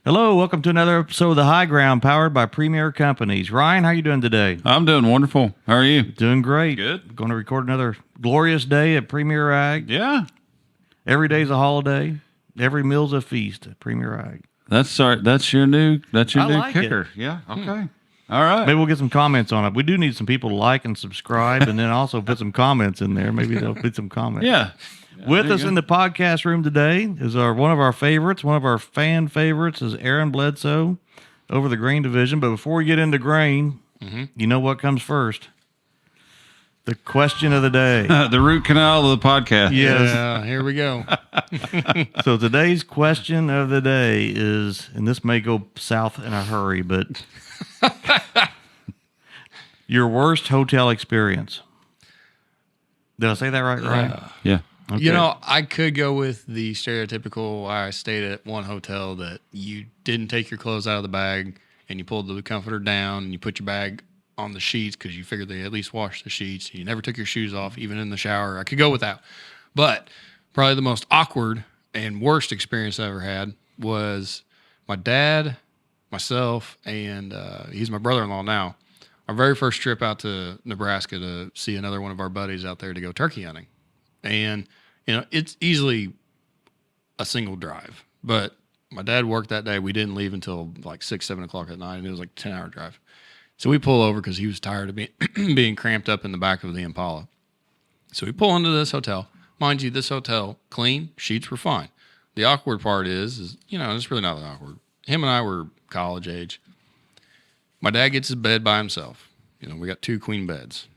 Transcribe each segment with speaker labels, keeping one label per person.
Speaker 1: Hello, welcome to another episode of The High Ground, powered by Premier Companies. Ryan, how are you doing today?
Speaker 2: I'm doing wonderful. How are you?
Speaker 1: Doing great.
Speaker 2: Good.
Speaker 1: Going to record another glorious day at Premier Ag.
Speaker 2: Yeah.
Speaker 1: Every day's a holiday. Every meal's a feast at Premier Ag.
Speaker 2: That's your new
Speaker 1: like
Speaker 2: kicker.
Speaker 1: it.
Speaker 2: Yeah. Okay. All right.
Speaker 1: Maybe we'll get some comments on it. We do need some people to like and subscribe, and then also put some comments in there. Maybe they'll put some comments.
Speaker 2: Yeah.
Speaker 1: With us in the podcast room today is one of our favorites, one of our fan favorites is Aaron Bledsoe over the grain division. But before we get into grain, you know what comes first? The question of the day.
Speaker 2: The root canal of the podcast.
Speaker 1: Yes.
Speaker 3: Yeah, here we go.
Speaker 1: So today's question of the day is, and this may go south in a hurry, but your worst hotel experience. Did I say that right, Ryan?
Speaker 2: Yeah.
Speaker 1: Okay.
Speaker 3: You know, I could go with the stereotypical. I stayed at one hotel that you didn't take your clothes out of the bag and you pulled the comforter down and you put your bag on the sheets because you figured they at least washed the sheets. You never took your shoes off, even in the shower. I could go with that. But probably the most awkward and worst experience I ever had was my dad, myself, and he's my brother-in-law now. Our very first trip out to Nebraska to see another one of our buddies out there to go turkey hunting. And, you know, it's easily a single drive. But my dad worked that day. We didn't leave until like 6, 7 o'clock at night, and it was like a 10-hour drive. So we pull over because he was tired of being cramped up in the back of the Impala. So we pull into this hotel. Mind you, this hotel, clean, sheets were fine. The awkward part is you know, it's really not that awkward. Him and I were college age. My dad gets his bed by himself. You know, we got 2 queen beds.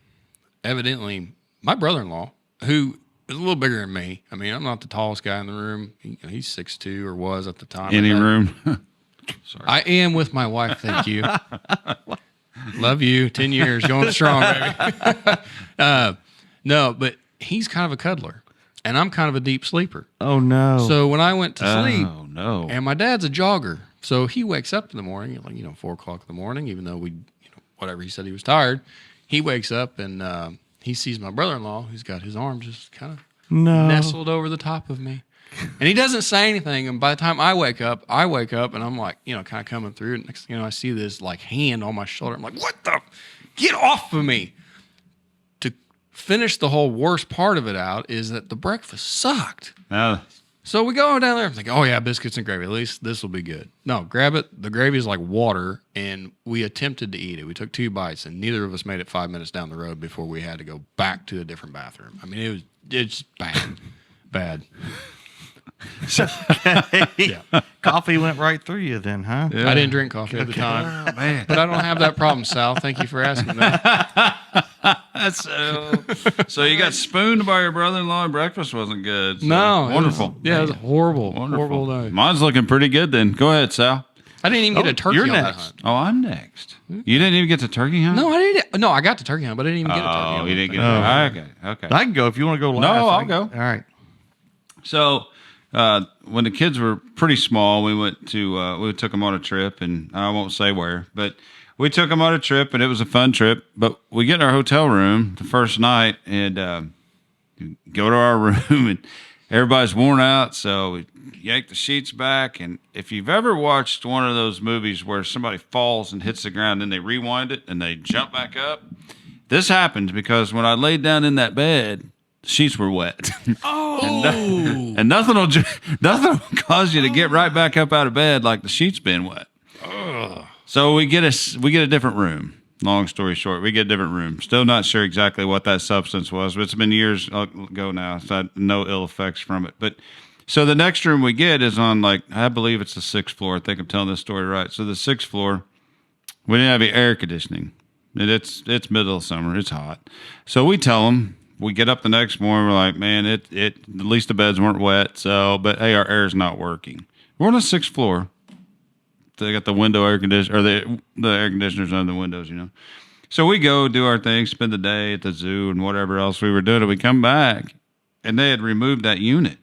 Speaker 3: Evidently, my brother-in-law, who is a little bigger than me. I mean, I'm not the tallest guy in the room. He's 6'2", or was at the time.
Speaker 2: Any room.
Speaker 3: Sorry. I am with my wife, thank you. Love you. 10 years, going strong, baby. No, but he's kind of a cuddler, and I'm kind of a deep sleeper.
Speaker 1: Oh, no.
Speaker 3: So when I went to sleep,
Speaker 2: no.
Speaker 3: and my dad's a jogger, so he wakes up in the morning, like, 4 o'clock in the morning, even though whatever, he said he was tired. He wakes up and he sees my brother-in-law, who's got his arm just kind of nestled over the top of me. And he doesn't say anything. And by the time I wake up and I'm like, kind of coming through. And next thing you know, I see this like hand on my shoulder. I'm like, what the? Get off of me. To finish the whole worst part of it out is that the breakfast sucked. So we go down there. I'm like, oh, yeah, biscuits and gravy. At least this will be good. No, grab it. The gravy is like water, and we attempted to eat it. We took 2 bites, and neither of us made it 5 minutes down the road before we had to go back to a different bathroom. I mean, it's bad. Bad.
Speaker 1: Yeah. Coffee went right through you then, huh?
Speaker 3: Yeah. I didn't drink coffee at the time.
Speaker 2: Oh, man.
Speaker 3: But I don't have that problem, Sal. Thank you for asking that.
Speaker 2: So you got spooned by your brother-in-law and breakfast wasn't good. So.
Speaker 3: No.
Speaker 2: Wonderful.
Speaker 3: It was horrible.
Speaker 2: Wonderful.
Speaker 3: Horrible day.
Speaker 2: Mine's looking pretty good then. Go ahead, Sal.
Speaker 3: I didn't even get a turkey
Speaker 1: you're
Speaker 3: on that
Speaker 1: next.
Speaker 3: hunt.
Speaker 2: Oh, I'm next. You didn't even get to turkey hunt?
Speaker 3: No, I didn't. No, I got the turkey hunt, but I didn't even get a turkey hunt.
Speaker 2: Oh, you didn't get Okay.
Speaker 1: I can go if you want to go last.
Speaker 2: No, I'll go.
Speaker 1: All right.
Speaker 2: So when the kids were pretty small, we took them on a trip, and I won't say where, but we took them on a trip, and it was a fun trip. But we get in our hotel room the first night and go to our room, and everybody's worn out, so we yank the sheets back. And if you've ever watched one of those movies where somebody falls and hits the ground, then they rewind it and they jump back up, this happened because when I laid down in that bed, the sheets were wet.
Speaker 3: Oh,
Speaker 2: and nothing will cause you to get right back up out of bed like the sheets been wet. So we get a different room. Long story short, we get a different room. Still not sure exactly what that substance was, but it's been years ago now, so no ill effects from it. But so the next room we get is on, like, I believe it's the 6th floor. I think I'm telling this story right. So the 6th floor, we didn't have any air conditioning. It's middle of summer. It's hot. So we tell them. We get up the next morning. We're like, man, at least the beds weren't wet. So, but hey, our air's not working. We're on the 6th floor. They got the window air conditioner, or the air conditioners under the windows, So we go do our thing, spend the day at the zoo and whatever else we were doing. And we come back, and they had removed that unit.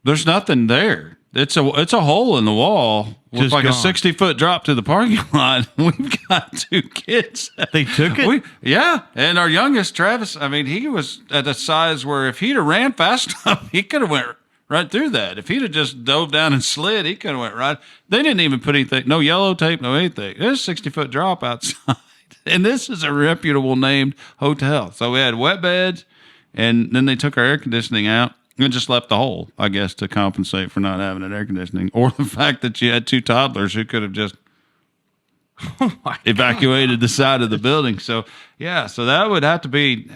Speaker 2: There's nothing there. It's a hole in the wall with
Speaker 1: Just
Speaker 2: like
Speaker 1: gone.
Speaker 2: a 60-foot drop to the parking lot. We've got 2 kids.
Speaker 1: They took it?
Speaker 2: Yeah. And our youngest, Travis, I mean, he was at a size where if he'd have ran fast enough, he could have went right through that. If he'd have just dove down and slid, he could have went right. They didn't even put anything, no yellow tape, no anything. There's a 60-foot drop outside. And this is a reputable named hotel. So we had wet beds, and then they took our air conditioning out and just left the hole, I guess, to compensate for not having an air conditioning, or the fact that you had 2 toddlers who could have just evacuated the side of the building. So yeah, so that would have to be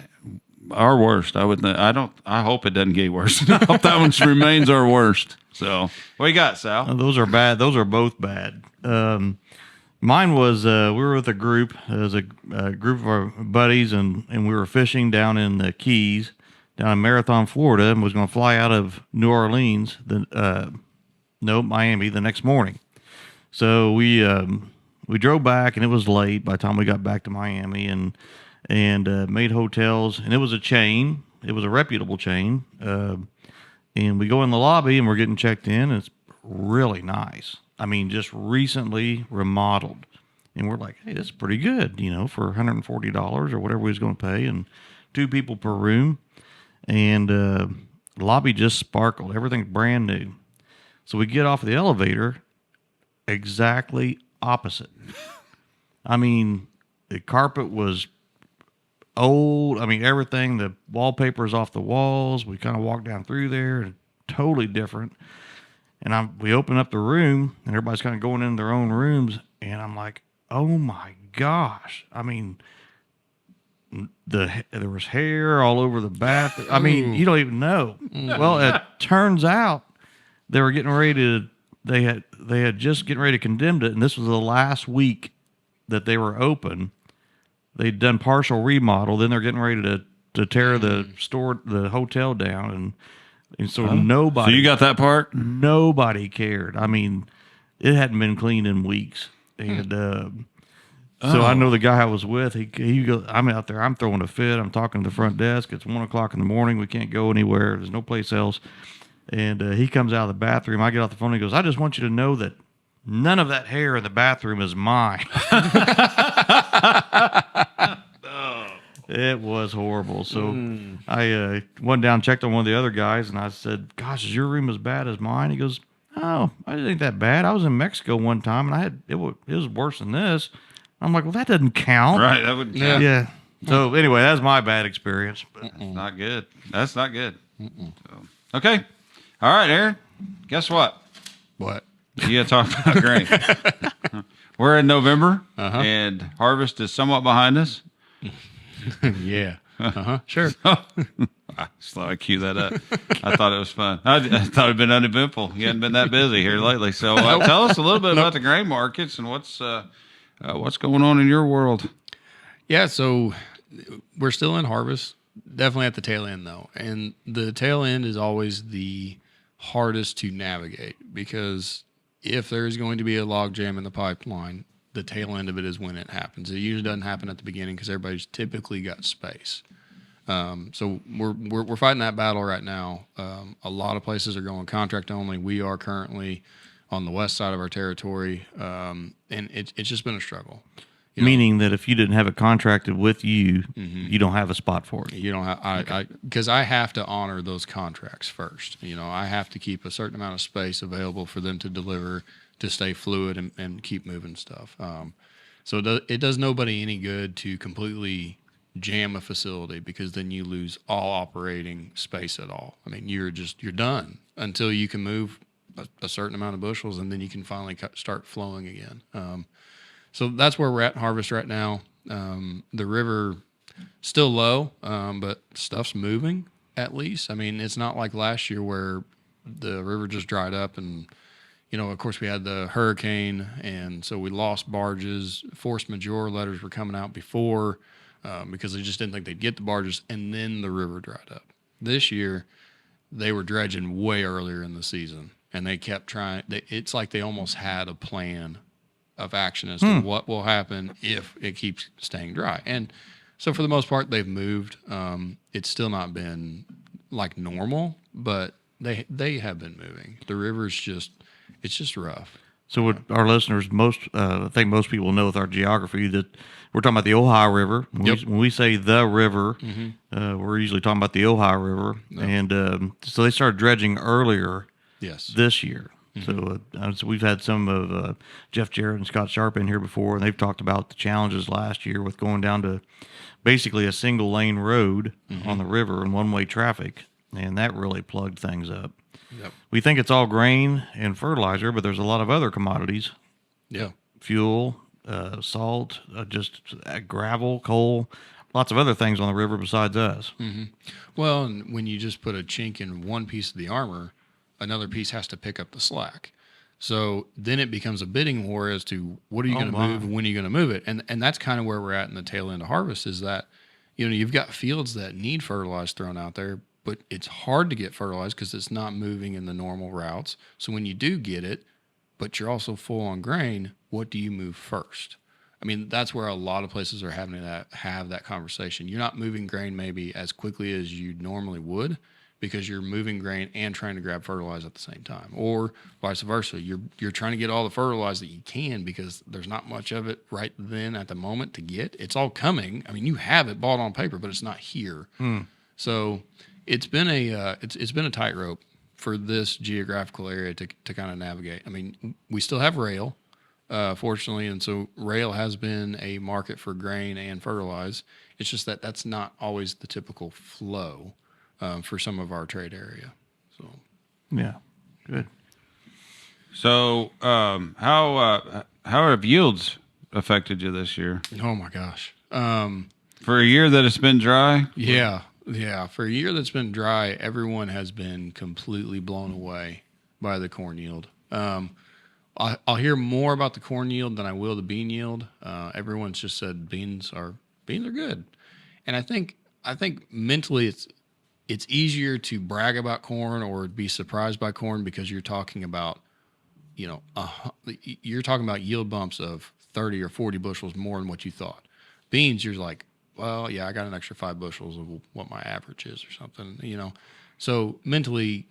Speaker 2: our worst. I would. I hope it doesn't get worse. I hope that one remains our worst. So what you got, Sal?
Speaker 1: Those are bad. Those are both bad. Mine was we were with a group. It was a group of our buddies, and we were fishing down in the Keys, down in Marathon, Florida, and was going to fly out of New Orleans, Miami, the next morning. So we drove back, and it was late by the time we got back to Miami, and made hotels, and it was a chain. It was a reputable chain. And we go in the lobby, and we're getting checked in, and it's really nice. I mean, just recently remodeled. And we're like, hey, this is pretty good, for $140 or whatever we was going to pay, and 2 people per room. And the lobby just sparkled. Everything's brand new. So we get off the elevator, exactly opposite. I mean, the carpet was old. I mean, everything, the wallpaper is off the walls. We kind of walked down through there, totally different. And we open up the room, and everybody's kind of going in their own rooms, and I'm like, oh my gosh. I mean, there was hair all over the bath. I mean, you don't even know. Well, it turns out they were getting ready to, they had just getting ready to condemn it, and this was the last week that they were open. They'd done partial remodel, then they're getting ready to tear the hotel down, and so nobody.
Speaker 2: So you got that part?
Speaker 1: Nobody cared. I mean, it hadn't been cleaned in weeks, and so I know the guy I was with. He goes, I'm out there. I'm throwing a fit. I'm talking to the front desk. It's 1:00 in the morning. We can't go anywhere. There's no place else. And he comes out of the bathroom. I get off the phone. And he goes, I just want you to know that none of that hair in the bathroom is mine. It was horrible. So I went down, checked on one of the other guys, and I said, gosh, is your room as bad as mine? He goes, oh, I didn't think that bad. I was in Mexico one time, and it was worse than this. I'm like, well, that doesn't count.
Speaker 2: Right, that wouldn't count.
Speaker 1: Yeah. So anyway, that's my bad experience. But
Speaker 2: Not good. That's not good. So, okay. All right, Aaron. Guess what?
Speaker 3: What?
Speaker 2: You got to talk about grain. We're in November, and harvest is somewhat behind us.
Speaker 3: Yeah. Sure.
Speaker 2: So I cue that up. I thought it was fun. I thought it'd been uneventful. You hadn't been that busy here lately. So tell us a little bit about the grain markets and what's going on in your world.
Speaker 3: Yeah. So we're still in harvest, definitely at the tail end though. And the tail end is always the hardest to navigate, because if there is going to be a log jam in the pipeline, the tail end of it is when it happens. It usually doesn't happen at the beginning because everybody's typically got space. So we're fighting that battle right now. A lot of places are going contract only. We are currently on the west side of our territory, and it's just been a struggle.
Speaker 1: meaning that if you didn't have it contracted with you, you don't have a spot for it.
Speaker 3: You don't have, because I have to honor those contracts first. I have to keep a certain amount of space available for them to deliver, to stay fluid and keep moving stuff. So it does nobody any good to completely jam a facility, because then you lose all operating space at all. I mean, you're done until you can move a certain amount of bushels, and then you can finally start flowing again. So that's where we're at in harvest right now. The river still low, but stuff's moving at least. I mean, it's not like last year where the river just dried up and, of course we had the hurricane, and so we lost barges. Force majeure letters were coming out before because they just didn't think they'd get the barges, and then the river dried up. This year, they were dredging way earlier in the season, and they kept trying. It's like they almost had a plan of action as to what will happen if it keeps staying dry. And so for the most part, they've moved. It's still not been like normal, but they have been moving. The river's it's just rough.
Speaker 1: So what our listeners, I think most people know with our geography that we're talking about the Ohio River. When we say the river, we're usually talking about the Ohio River.
Speaker 3: Yep.
Speaker 1: And so they started dredging earlier
Speaker 3: Yes.
Speaker 1: this year. So we've had some of Jeff Jarrett and Scott Sharp in here before, and they've talked about the challenges last year with going down to basically a single lane road on the river and one-way traffic, and that really plugged things up.
Speaker 3: Yep.
Speaker 1: We think it's all grain and fertilizer, but there's a lot of other commodities.
Speaker 3: Yeah.
Speaker 1: Fuel, salt, gravel, coal, lots of other things on the river besides us.
Speaker 3: Well, and when you just put a chink in one piece of the armor, another piece has to pick up the slack. So then it becomes a bidding war as to what are you going to move and when are you going to move it. And that's kind of where we're at in the tail end of harvest is that, you've got fields that need fertilizer thrown out there, but it's hard to get fertilized because it's not moving in the normal routes. So when you do get it, but you're also full on grain, what do you move first? I mean, that's where a lot of places are having to have that conversation. You're not moving grain maybe as quickly as you normally would because you're moving grain and trying to grab fertilizer at the same time, or vice versa. You're trying to get all the fertilizer that you can because there's not much of it right then at the moment to get. It's all coming. I mean, you have it bought on paper, but it's not here. So it's been it's been a tightrope for this geographical area to kind of navigate. I mean, we still have rail, fortunately, and so rail has been a market for grain and fertilize. It's just that that's not always the typical flow for some of our trade area. So,
Speaker 1: yeah, good.
Speaker 2: So, how have yields affected you this year?
Speaker 3: oh my gosh.
Speaker 2: For a year that it's been dry?
Speaker 3: Yeah. For a year that's been dry, everyone has been completely blown away by the corn yield. I'll hear more about the corn yield than I will the bean yield. Everyone's just said beans are good, and I think mentally it's easier to brag about corn or be surprised by corn because you're talking about you're talking about yield bumps of 30 or 40 bushels more than what you thought. Beans, you're like, well, yeah, I got an extra 5 bushels of what my average is or something, So mentally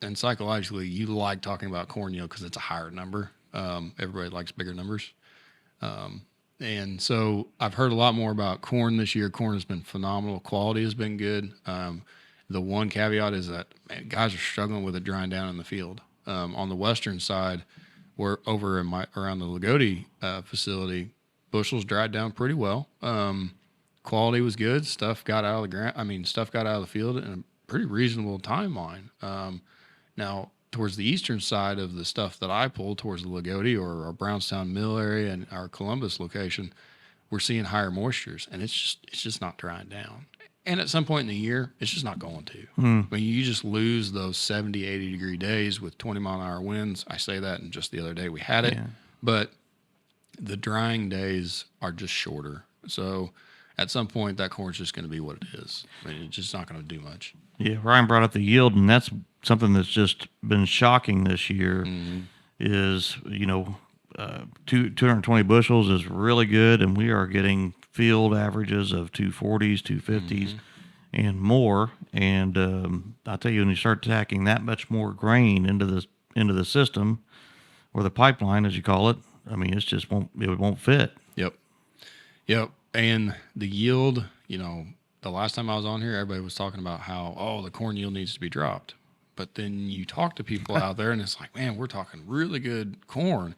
Speaker 3: and psychologically, you like talking about corn yield because it's a higher number. Everybody likes bigger numbers. And so I've heard a lot more about corn this year. Corn has been phenomenal. Quality has been good. The one caveat is that guys are struggling with it drying down in the field. On the western side, we're over around the Lagodi facility, bushels dried down pretty well. Quality was good. Stuff got out of the ground. Stuff got out of the field in a pretty reasonable timeline. Now, towards the eastern side of the stuff that I pulled towards the Lagodi or our Brownstown Mill area and our Columbus location, we're seeing higher moistures, and it's just not drying down. And at some point in the year, it's just not going to. I mean, you just lose those 70, 80-degree days with 20-mile-an-hour winds. I say that, and just the other day we had it. Yeah. But the drying days are just shorter. So at some point, that corn's just going to be what it is. I mean, it's just not going to do much.
Speaker 1: Yeah, Ryan brought up the yield, and that's something that's just been shocking this year. Is 220 bushels is really good, and we are getting field averages of 240s, 250s, and more. And I tell you, when you start tacking that much more grain into the system, or the pipeline, as you call it, I mean, it won't fit.
Speaker 3: Yep. And the yield, the last time I was on here, everybody was talking about how, the corn yield needs to be dropped. But then you talk to people out there, and it's like, man, we're talking really good corn.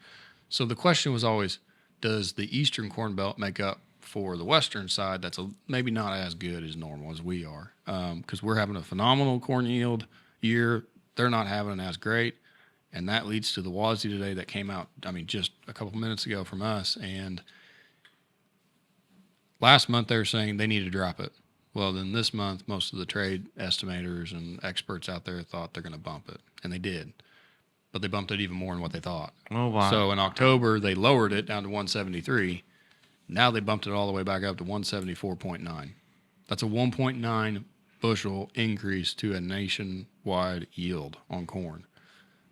Speaker 3: So the question was always, does the eastern corn belt make up for the western side that's maybe not as good as normal as we are? Because we're having a phenomenal corn yield year. They're not having it as great. And that leads to the WASDE today that came out, just a couple minutes ago from us. And last month they were saying they need to drop it. Well, then this month, most of the trade estimators and experts out there thought they're going to bump it. And they did. But they bumped it even more than what they thought.
Speaker 1: Oh, wow.
Speaker 3: So in October, they lowered it down to 173. Now they bumped it all the way back up to 174.9. That's a 1.9 bushel increase to a nationwide yield on corn.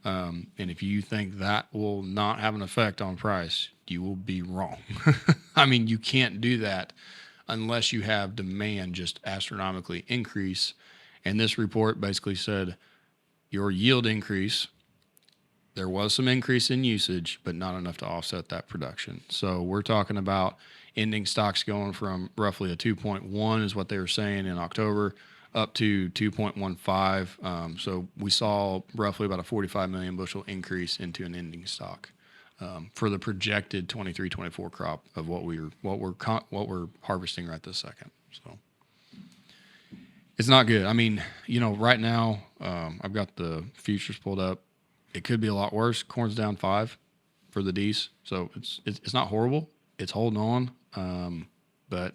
Speaker 3: And if you think that will not have an effect on price, you will be wrong. You can't do that unless you have demand just astronomically increase. And this report basically said your yield increase there was some increase in usage, but not enough to offset that production. So we're talking about ending stocks going from roughly a 2.1 is what they were saying in October up to 2.15. So we saw roughly about a 45 million bushel increase into an ending stock for the projected 23-24 crop of what we're harvesting right this second. So it's not good. I mean, right now I've got the futures pulled up. It could be a lot worse. Corn's down 5 for the D's, so it's not horrible. It's holding on, but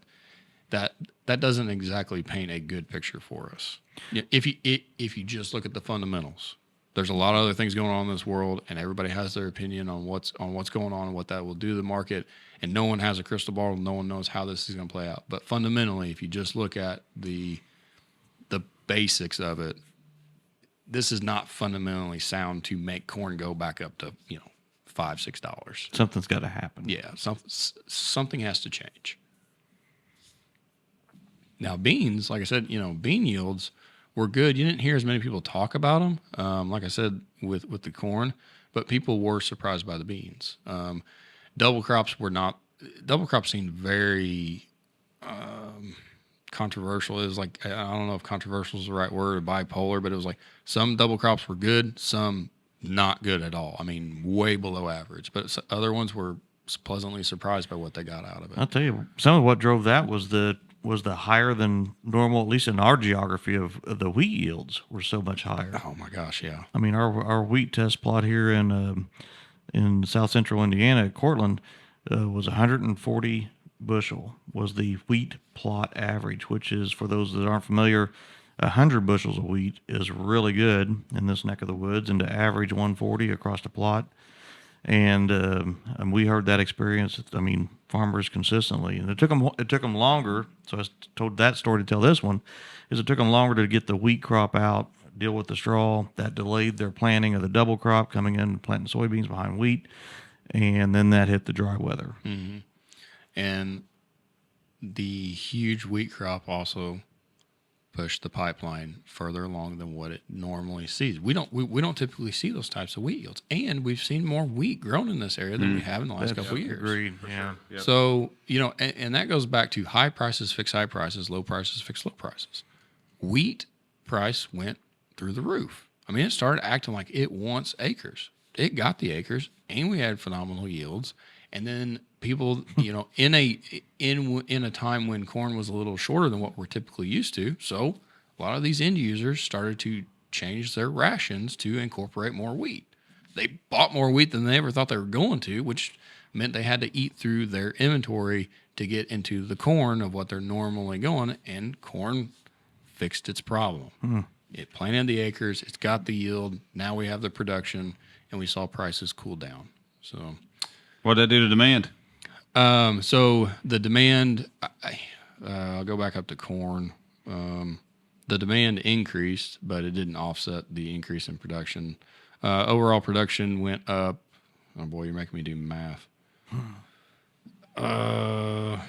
Speaker 3: that doesn't exactly paint a good picture for us. If you just look at the fundamentals, there's a lot of other things going on in this world, and everybody has their opinion on what's going on and what that will do to the market. And no one has a crystal ball. No one knows how this is going to play out. But fundamentally, if you just look at the basics of it, this is not fundamentally sound to make corn go back up to $5-6.
Speaker 1: Something's got to happen.
Speaker 3: Yeah, something has to change. Now beans, like I said, bean yields were good. You didn't hear as many people talk about them, like I said with the corn, but people were surprised by the beans. Double crops seemed very controversial. It was like, I don't know if controversial is the right word or bipolar, but it was like some double crops were good, some not good at all. I mean, way below average, but other ones were pleasantly surprised by what they got out of it.
Speaker 1: I'll tell you, some of what drove that was the higher than normal, at least in our geography, of the wheat yields were so much higher.
Speaker 3: Oh my gosh, yeah.
Speaker 1: I mean, our wheat test plot here in South Central Indiana at Cortland was 140 bushel was the wheat plot average, which is, for those that aren't familiar, 100 bushels of wheat is really good in this neck of the woods, and to average 140 across the plot. And we heard that experience. I mean, farmers consistently, and it took them longer. So I told that story to tell this one. Is it took them longer to get the wheat crop out, deal with the straw. That delayed their planting of the double crop, coming in and planting soybeans behind wheat, and then that hit the dry weather.
Speaker 3: Mm-hmm. And the huge wheat crop also pushed the pipeline further along than what it normally sees. We don't typically see those types of wheat yields, and we've seen more wheat grown in this area than we have in the last couple of years.
Speaker 1: Agreed. Yeah.
Speaker 2: Yep.
Speaker 3: So and that goes back to high prices fix high prices, low prices fix low prices. Wheat price went through the roof. I mean, it started acting like it wants acres. It got the acres, and we had phenomenal yields. And then people, in a time when corn was a little shorter than what we're typically used to, so a lot of these end users started to change their rations to incorporate more wheat. They bought more wheat than they ever thought they were going to, which meant they had to eat through their inventory to get into the corn of what they're normally going, and corn fixed its problem. It planted the acres, it's got the yield, now we have the production, and we saw prices cool down. So
Speaker 2: what did that do to demand?
Speaker 3: So the demand, I'll go back up to corn. The demand increased, but it didn't offset the increase in production. Overall production went up. Oh boy, you're making me do math. Oh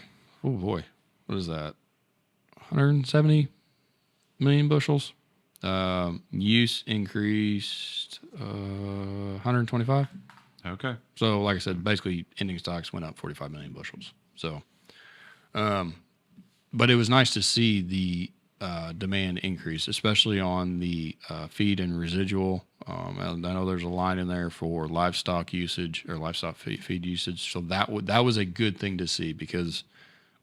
Speaker 3: boy, what is that? 170 million bushels. Use increased 125.
Speaker 2: Okay.
Speaker 3: So, like I said, basically ending stocks went up 45 million bushels. So, but it was nice to see the demand increase, especially on the feed and residual. And I know there's a line in there for livestock usage or livestock feed usage. So that was a good thing to see, because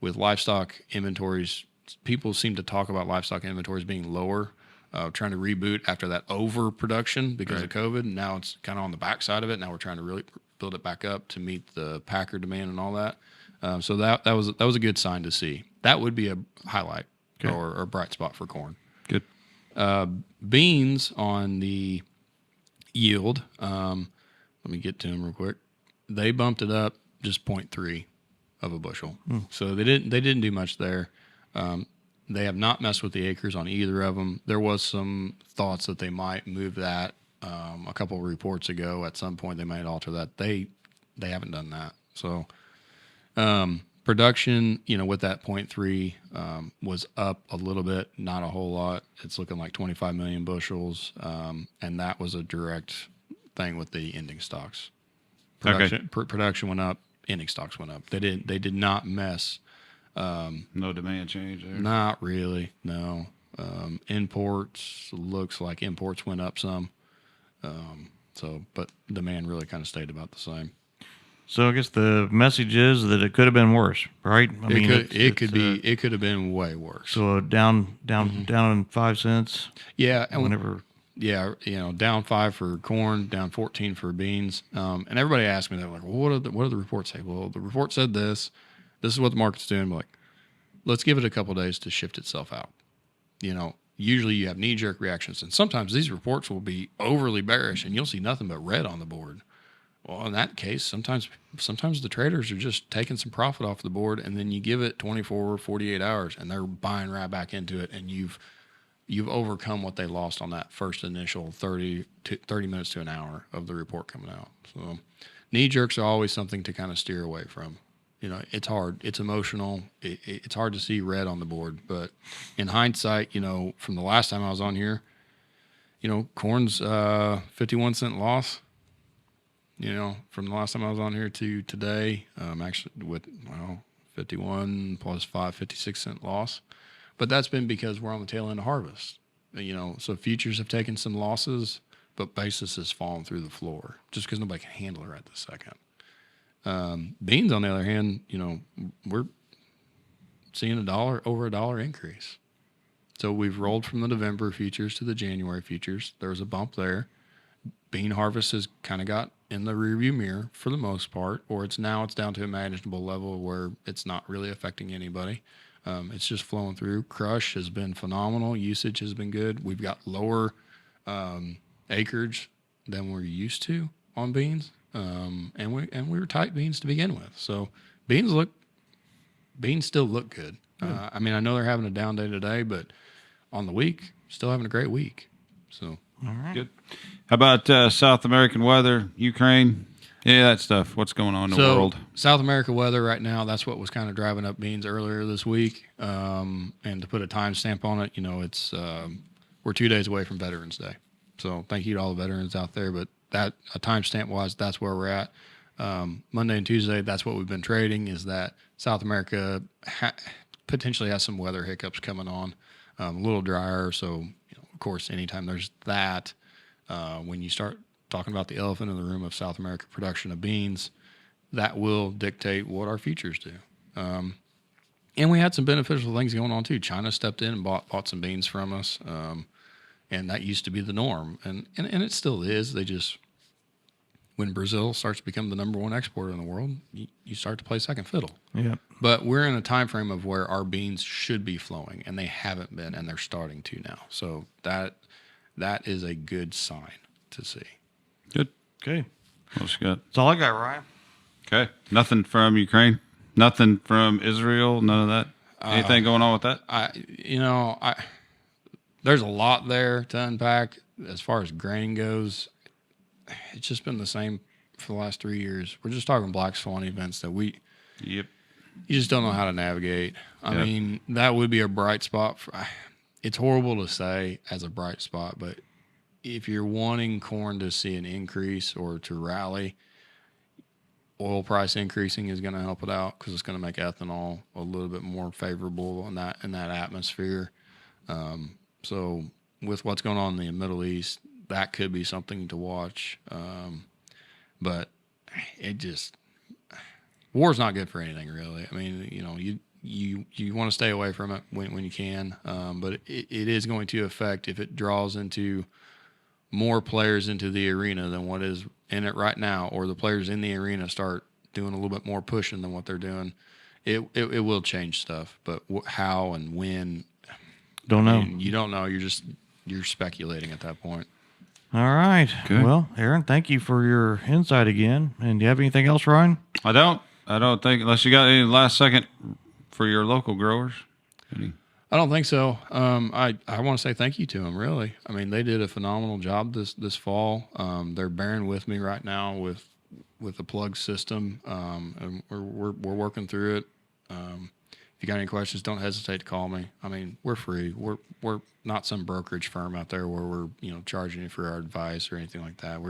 Speaker 3: with livestock inventories, people seem to talk about livestock inventories being lower, trying to reboot after that overproduction because of COVID. Now it's kind of on the backside of it. Now we're trying to really build it back up to meet the packer demand and all that. So that was a good sign to see. That would be a highlight or a bright spot for corn.
Speaker 2: Good.
Speaker 3: Beans on the yield. Let me get to them real quick. They bumped it up just 0.3 of a bushel. So they didn't do much there. They have not messed with the acres on either of them. There was some thoughts that they might move that a couple of reports ago. At some point, they might alter that. They haven't done that. So production, with that 0.3 was up a little bit, not a whole lot. It's looking like 25 million bushels, and that was a direct thing with the ending stocks.
Speaker 2: Okay.
Speaker 3: Production went up, ending stocks went up. They did not mess.
Speaker 2: No demand change there.
Speaker 3: Not really, no. Imports, looks like imports went up some. But demand really kind of stayed about the same.
Speaker 1: So I guess the message is that it could have been worse, right? I
Speaker 3: It could have been way worse.
Speaker 1: So down 5 cents.
Speaker 3: Yeah, and
Speaker 1: Whenever.
Speaker 3: Yeah, down 5 for corn, down 14 for beans. And everybody asked me, they're like, well, what do the reports say? Well, the report said this. This is what the market's doing. I'm like, let's give it a couple of days to shift itself out. Usually you have knee-jerk reactions, and sometimes these reports will be overly bearish, and you'll see nothing but red on the board. Well, in that case, sometimes the traders are just taking some profit off the board, and then you give it 24 or 48 hours, and they're buying right back into it, and you've overcome what they lost on that first initial 30 minutes to an hour of the report coming out. So knee jerks are always something to kind of steer away from. It's hard. It's emotional. It's hard to see red on the board. But in hindsight, from the last time I was on here, corn's 51-cent loss. From the last time I was on here to today, actually with 51 plus 5, 56-cent loss. But that's been because we're on the tail end of harvest. So futures have taken some losses, but basis has fallen through the floor just because nobody can handle it right this second. Beans, on the other hand, we're seeing over $1 increase. So we've rolled from the November futures to the January futures. There was a bump there. Bean harvest has kind of got in the rearview mirror for the most part, or it's down to a manageable level where it's not really affecting anybody. It's just flowing through. Crush has been phenomenal. Usage has been good. We've got lower acreage than we're used to on beans, and we were tight beans to begin with. So beans still look good. I know they're having a down day today, but on the week, still having a great week. So
Speaker 1: All right.
Speaker 2: Good. How about South American weather, Ukraine? Yeah, that stuff. What's going on in the world?
Speaker 3: South America weather right now, that's what was kind of driving up beans earlier this week. And to put a timestamp on it, it's we're 2 days away from Veterans Day. So thank you to all the veterans out there. But that timestamp wise, that's where we're at. Monday and Tuesday, that's what we've been trading, is that South America potentially has some weather hiccups coming on, a little drier. So, of course, anytime there's that, when you start talking about the elephant in the room of South America production of beans, that will dictate what our futures do. And we had some beneficial things going on too. China stepped in and bought some beans from us, and that used to be the norm, and it still is. They just, when Brazil starts to become the number one exporter in the world, you start to play second fiddle.
Speaker 1: Yeah.
Speaker 3: But we're in a time frame of where our beans should be flowing, and they haven't been, and they're starting to now. So that is a good sign to see.
Speaker 2: Good.
Speaker 1: Okay.
Speaker 2: What's good?
Speaker 1: That's all I got, Ryan.
Speaker 2: Okay. Nothing from Ukraine? Nothing from Israel? None of that? Anything going on with that?
Speaker 3: There's a lot there to unpack as far as grain goes. It's just been the same for the last 3 years. We're just talking black swan events that
Speaker 2: Yep.
Speaker 3: you just don't know how to navigate. I mean, that would be a bright spot. It's horrible to say as a bright spot, but if you're wanting corn to see an increase or to rally, oil price increasing is going to help it out because it's going to make ethanol a little bit more favorable in that atmosphere. So with what's going on in the Middle East, that could be something to watch. But war's not good for anything, really. I mean, you want to stay away from it when you can. But it is going to affect if it draws into more players into the arena than what is in it right now, or the players in the arena start doing a little bit more pushing than what they're doing. It will change stuff, but how and when,
Speaker 1: Don't know.
Speaker 3: you don't know. You're speculating at that point.
Speaker 1: All right.
Speaker 2: Okay.
Speaker 1: Well, Aaron, thank you for your insight again. And do you have anything else, Ryan?
Speaker 2: I don't think, unless you got any last second for your local growers.
Speaker 3: I don't think so. I want to say thank you to them, really. I mean, they did a phenomenal job this fall. They're bearing with me right now with the plug system, and we're working through it. If you got any questions, don't hesitate to call me. I mean, we're free. We're not some brokerage firm out there where we're charging you for our advice or anything like that.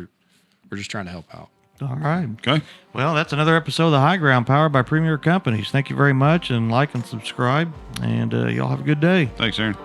Speaker 3: we're just trying to help out.
Speaker 1: All right.
Speaker 2: Okay.
Speaker 1: Well, that's another episode of The High Ground, powered by Premier Companies. Thank you very much, and like and subscribe, and y'all have a good day.
Speaker 2: Thanks, Aaron.